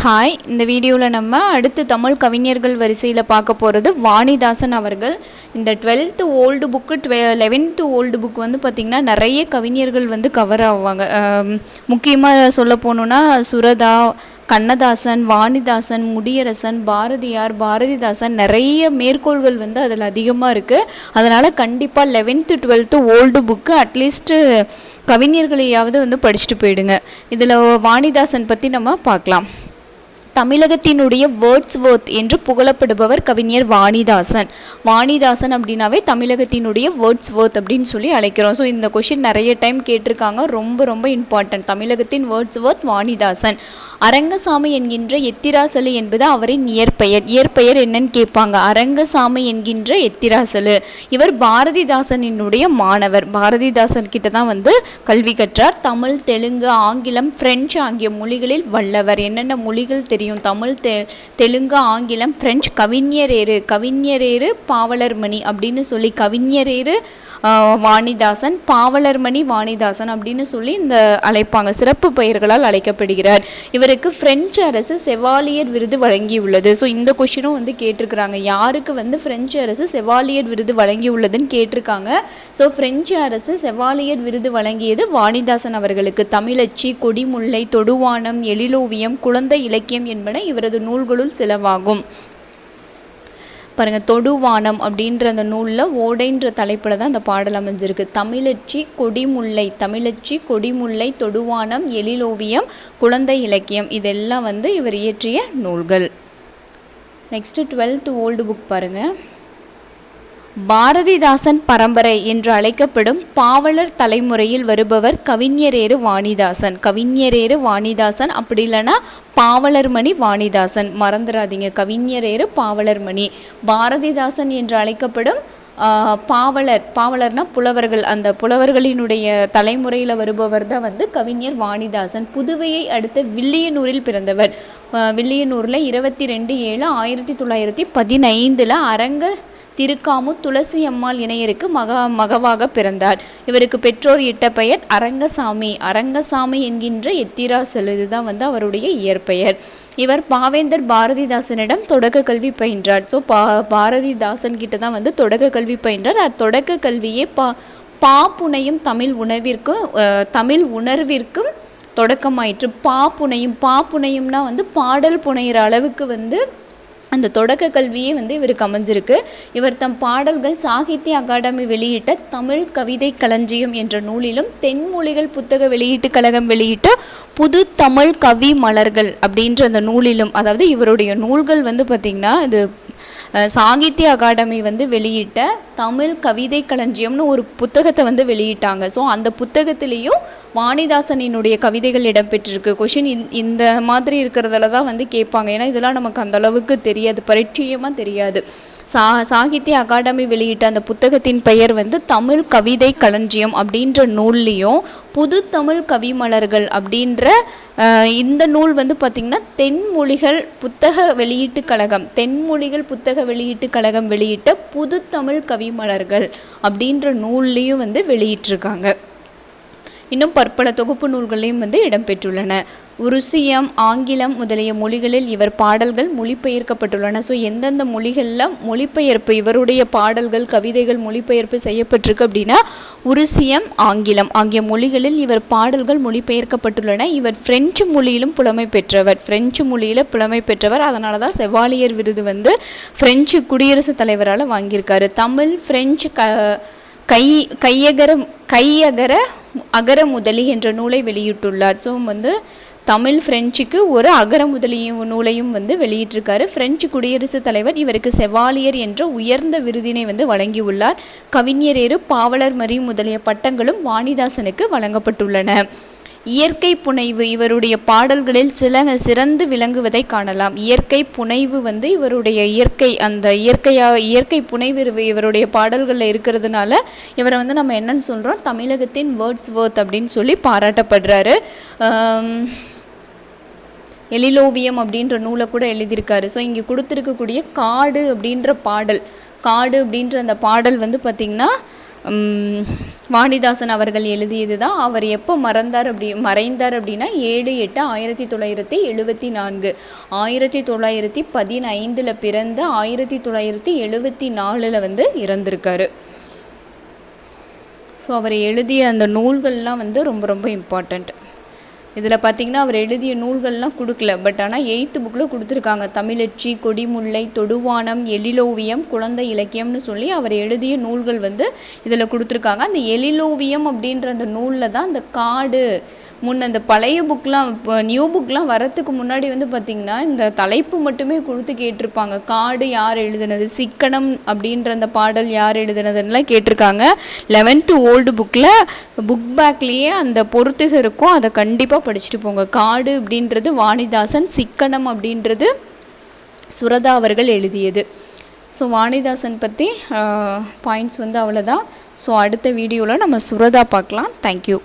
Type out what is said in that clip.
Hi, இந்த வீடியோவில் நம்ம அடுத்து தமிழ் கவிஞர்கள் வரிசையில் பார்க்க போகிறது வாணிதாசன் அவர்கள். இந்த 12th old book 11th old book வந்து பார்த்திங்கன்னா நிறைய கவிஞர்கள் வந்து கவர் ஆவாங்க. முக்கியமாக சொல்ல போனோன்னா சுரதா, கண்ணதாசன், வாணிதாசன், முடியரசன், பாரதியார், பாரதிதாசன் நிறைய மேற்கோள்கள் வந்து அதில் அதிகமாக இருக்குது. அதனால் கண்டிப்பாக 11th 12th old book at least கவிஞர்களையாவது வந்து படிச்சுட்டு போயிடுங்க. இதில் வாணிதாசன் பற்றி நம்ம பார்க்கலாம். தமிழகத்தினுடைய வேர்ட்ஸ்வொர்த் என்று புகழப்படுபவர் கவிஞர் வாணிதாசன். வாணிதாசன் அப்படின்னாவே தமிழகத்தினுடைய வேர்ட்ஸ்வொர்த் அப்படின்னு சொல்லி அழைக்கிறோம். ஸோ இந்த கொஷின் நிறைய டைம் கேட்டிருக்காங்க, ரொம்ப ரொம்ப இம்பார்ட்டன்ட். தமிழகத்தின் வேர்ட்ஸ்வொர்த் வாணிதாசன். அரங்கசாமி என்கின்ற எத்திராசலு என்பது அவரின் இயற்பெயர். இயற்பெயர் என்னன்னு கேட்பாங்க. அரங்கசாமி என்கின்ற எத்திராசலு. இவர் பாரதிதாசனினுடைய மாணவர். பாரதிதாசன் கிட்ட தான் வந்து கல்வி கற்றார். தமிழ், தெலுங்கு, ஆங்கிலம், பிரெஞ்சு ஆகிய மொழிகளில் வல்லவர். என்னென்ன மொழிகள் தெரியும்? தமிழ், தெலுங்கு, ஆங்கிலம், பிரெஞ்சு. கவிஞரேறு பாவலர்மணி அப்படின்னு சொல்லி கவிஞரேறு வாணிதாசன், பாவலர்மணி வாணிதாசன் அப்படின்னு சொல்லி இந்த அழைப்பாங்க. சிறப்பு பெயர்களால் அழைக்கப்படுகிறார். இவருக்கு பிரெஞ்சு அரசு செவாலியர் விருது வழங்கியுள்ளது. ஸோ இந்த கொஸ்டினும் வந்து கேட்டிருக்கிறாங்க. யாருக்கு வந்து பிரெஞ்சு அரசு செவாலியர் விருது வழங்கியுள்ளதுன்னு கேட்டிருக்காங்க. ஸோ பிரெஞ்சு அரசு செவாலியர் விருது வழங்கியது வாணிதாசன் அவர்களுக்கு. தமிழச்சி, கொடிமுல்லை, தொடுவானம், எழிலோவியம், குழந்தை இலக்கியம் என்பன இவரது நூல்களுள் சிலவாகும். பாருங்கள், தொடுவானம் அப்படின்ற அந்த நூலில் ஓடைன்ற தலைப்பில் தான் அந்த பாடல் அமைஞ்சிருக்கு. தமிழச்சி, கொடிமுல்லை, தொடுவானம், எழிலோவியம், குழந்தை இலக்கியம் இதெல்லாம் வந்து இவர் இயற்றிய நூல்கள். நெக்ஸ்ட்டு 12th ஓல்டு புக் பாருங்கள். பாரதிதாசன் பரம்பரை என்று அழைக்கப்படும் பாவலர் தலைமுறையில் வருபவர் கவிஞரேறு வாணிதாசன். அப்படி இல்லைன்னா பாவலர்மணி வாணிதாசன். மறந்துடாதீங்க, கவிஞரேறு பாவலர்மணி. பாரதிதாசன் என்று அழைக்கப்படும் பாவலர்னா புலவர்கள். அந்த புலவர்களினுடைய தலைமுறையில் வருபவர் தான் வந்து கவிஞர் வாணிதாசன். புதுவையை அடுத்த வில்லியனூரில் பிறந்தவர். வில்லியனூரில் 22/7/1915 அரங்க திருக்காமு துளசி அம்மாள் இணையருக்கு மகவாக பிறந்தார். இவருக்கு பெற்றோர் இட்ட பெயர் அரங்கசாமி என்கின்ற எத்திராசலு. இதுதான் வந்து அவருடைய இயற்பெயர். இவர் பாவேந்தர் பாரதிதாசனிடம் தொடக்க கல்வி பயின்றார். ஸோ பாரதிதாசன் கிட்ட தான் வந்து தொடக்க கல்வி பயின்றார். தொடக்க கல்வியே பாப்புனையும் தமிழ் உணர்விற்கும் தொடக்கமாயிற்று. பாப்புனையும்னா வந்து பாடல் புனைகிற அளவுக்கு வந்து அந்த தொடக்க கல்வியே வந்து இவருக்கு அமைஞ்சிருக்கு. இவர் தம் பாடல்கள் சாகித்ய அகாடமி வெளியிட்ட தமிழ் கவிதை களஞ்சியம் என்ற நூலிலும், தென்மொழிகள் புத்தக வெளியீட்டு கழகம் வெளியிட்ட புது தமிழ் கவி மலர்கள் அப்படின்ற அந்த நூலிலும், அதாவது இவருடைய நூல்கள் வந்து பார்த்திங்கன்னா இது சாகித்ய அகாடமி வந்து வெளியிட்ட தமிழ் கவிதை களஞ்சியம்னு ஒரு புத்தகத்தை வந்து வெளியிட்டாங்க. ஸோ அந்த புத்தகத்திலேயும் வாணிதாசனினுடைய கவிதைகள் இடம்பெற்றிருக்கு. கொஷின் இந்த மாதிரி இருக்கிறதுல தான் வந்து கேட்பாங்க. ஏன்னா இதெல்லாம் நமக்கு அந்த அளவுக்கு தெரியாது, பரிச்சயமாக தெரியாது. சாகித்ய அகாடமி வெளியிட்ட அந்த புத்தகத்தின் பெயர் வந்து தமிழ் கவிதை களஞ்சியம் அப்படின்ற நூல்லையும், புது தமிழ் கவிமலர்கள் அப்படின்ற இந்த நூல் வந்து பார்த்திங்கன்னா தென்மொழிகள் புத்தக வெளியீட்டு கழகம் வெளியிட்ட புது தமிழ் கவிமலர்கள் அப்படின்ற நூல்லையும் வந்து வெளியிட்டிருக்காங்க. இன்னும் பற்பல தொகுப்பு நூல்களையும் வந்து இடம்பெற்றுள்ளன. உருசியம், ஆங்கிலம் முதலிய மொழிகளில் இவர் பாடல்கள் மொழிபெயர்க்கப்பட்டுள்ளன. ஸோ எந்தெந்த மொழிகளில் மொழிபெயர்ப்பு இவருடைய பாடல்கள் கவிதைகள் மொழிபெயர்ப்பு செய்யப்பட்டிருக்கு அப்படின்னா உருசியம், ஆங்கிலம் ஆகிய மொழிகளில் இவர் பாடல்கள் மொழிபெயர்க்கப்பட்டுள்ளன. இவர் பிரெஞ்சு மொழியிலும் புலமை பெற்றவர். அதனால தான் செவாலியர் விருது வந்து பிரெஞ்சு குடியரசுத் தலைவரால் வாங்கியிருக்காரு. தமிழ், பிரெஞ்சு கையகர அகரமுதலி என்ற நூலை வெளியிட்டுள்ளார். ஸோ வந்து தமிழ், பிரெஞ்சுக்கு ஒரு அகரமுதலியும் நூலையும் வந்து வெளியிட்டிருக்காரு. பிரெஞ்சு குடியரசுத் தலைவர் இவருக்கு செவாலியர் என்ற உயர்ந்த விருதினை வந்து வழங்கியுள்ளார். கவிஞரேறு, பாவலர்மணி முதலிய பட்டங்களும் வாணிதாசனுக்கு வழங்கப்பட்டுள்ளன. இயற்கை புனைவு இவருடைய பாடல்களில் சிறந்து விளங்குவதை காணலாம். இயற்கை புனைவு வந்து இவருடைய இயற்கை புனைவு இவருடைய பாடல்களில் இருக்கிறதுனால இவரை வந்து நம்ம என்னன்னு சொல்கிறோம், தமிழகத்தின் வேர்ட்ஸ்வொர்த் அப்படின்னு சொல்லி பாராட்டப்படுறாரு. எழிலோவியம் அப்படின்ற நூலை கூட எழுதியிருக்காரு. ஸோ இங்கே கொடுத்துருக்கக்கூடிய காடு அப்படின்ற அந்த பாடல் வந்து பார்த்திங்கன்னா வாணிதாசன் அவர்கள் எழுதியது தான். அவர் எப்போ மறைந்தார் அப்படின்னா 7/8/1974, 1915 பிறந்து 1974 வந்து இறந்திருக்காரு. ஸோ அவர் எழுதிய அந்த நூல்கள்லாம் வந்து ரொம்ப ரொம்ப இம்பார்ட்டண்ட். இதில் பார்த்திங்கன்னா அவர் எழுதிய நூல்கள்லாம் கொடுக்கல, பட் ஆனால் 8th புக்கில் கொடுத்துருக்காங்க. தமிழச்சி, கொடிமுல்லை, தொடுவானம், எழிலோவியம், குழந்தை இலக்கியம்னு சொல்லி அவர் எழுதிய நூல்கள் வந்து இதில் கொடுத்துருக்காங்க. அந்த எழிலோவியம் அப்படின்ற அந்த நூலில் தான் அந்த காடு அந்த பழைய புக்கெலாம், இப்போ நியூ புக்கெலாம் வரத்துக்கு முன்னாடி வந்து பார்த்திங்கன்னா இந்த தலைப்பு மட்டுமே கொடுத்து கேட்டிருப்பாங்க. காடு யார் எழுதுனது, சிக்கனம் அப்படின்ற அந்த பாடல் யார் எழுதுனதுன்னெலாம் கேட்டிருக்காங்க. 11th ஓல்டு புக்கில் புக் பேக்லேயே அந்த பொறுத்துக இருக்கும், அதை கண்டிப்பாக படிச்சுட்டு போங்க. காடு அப்படின்றது வாணிதாசன், சிக்கனம் அப்படின்றது சுரதா அவர்கள் எழுதியது. ஸோ வாணிதாசன் பற்றி பாயிண்ட்ஸ் வந்து அவ்வளோதான். ஸோ அடுத்த வீடியோவில் நம்ம சுரதா பார்க்கலாம். தேங்க்யூ.